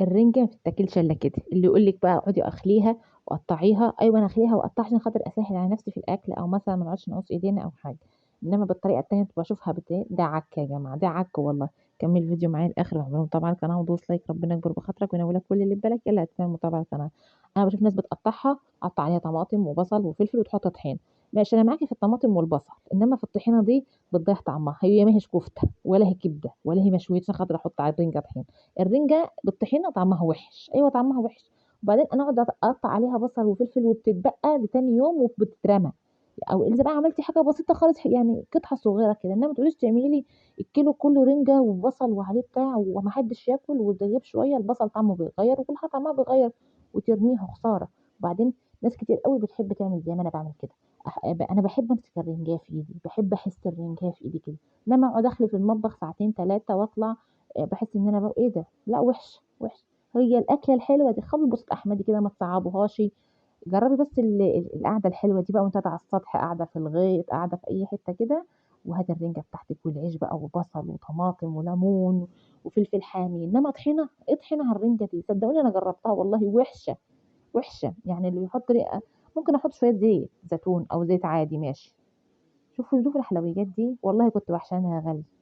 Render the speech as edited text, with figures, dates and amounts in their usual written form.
الرنجة ما بتتاكلش إلا كده، اللي يقول لِك بقى اقعدي اخليها وقطّعيها، أيوه أنا اخليها واقطّعها عشان خاطر أسهّل على نفسي في الأكل، أو مثلًا ما نقعدش نعوص إيدينا أو حاجة، إنما بالطريقة التانية كنت باشوفها ده عك يا جماعة، ده عك والله. كمّلي الفيديو معايا للآخر واعملوا متابعة للقناة ودوس لايك، ربنا يكبر بخاطرك وينوّر لك كل اللي في بالك، يالّا هتعمل متابعة للقناة. أنا باشوف ناس بتقطّعها، تقطّع عليها طماطم وبصل وفلفل وتحط طحينة، ماشي أنا معاكِ في الطماطم والبصل، إنما في الطحينة دي بتضيّع طعمها، هي ما هيش كفتة ولا هي كبدة ولا هي مشوية عشان خاطر أحط على الرنجة طحينة. الرنجة بالطحينة طعمها وِحِش، أيوه طعمها وِحِش، وبعدين أنا أقعد أقطّع عليها بصل وفلفل وبتتبقى لتاني يوم وبتترمى، أو إذا بقى عملتِ حاجة بسيطة خالص يعني قطعة صغيرة كده، إنما ما تقعديش تعملي لي الكيلو كلّه رنجة وبصل وعليه بتاع وما حدش ياكل وتغيب شوية البصل طعمه بيتغيّر وكل حاجة طعمها بيتغيّر وترميها خسارة. وبعدين ناس كتير أوي بتحب تعمل زي ما أنا باعمل كده، أنا باحب أمسك الرنجاية في إيدي، باحب أحس الرنجاية في إيدي كده، إنما أقعد أخلي في المطبخ ساعتين 3 وأطلع باحس إن أنا إيه ده، لأ وِحشة، وِحشة. هي الأكلة الحلوة دي خلّوا البساط أحمدي كده ما تصعّبوهاش، جرّبي بس القعدة الحلوة دي بقى وأنتِ قاعدة على السطح، قاعدة في الغيط، قاعدة في أي حتة كده، وهاتي الرنجة بتاعتِك والعيش بقى وبصل وطماطم وليمون وفلفل حامي، إنما طحينة، إيه طحينة على الرنجة دي؟ صدقوني أنا جرّبتها والله وِحشة، وِحشة، يعني اللي يحط ممكن أحط شوية زيت زيتون أو زيت عادي ماشي. شوفوا الحلويات دي والله كنت وحشاني يا غالية.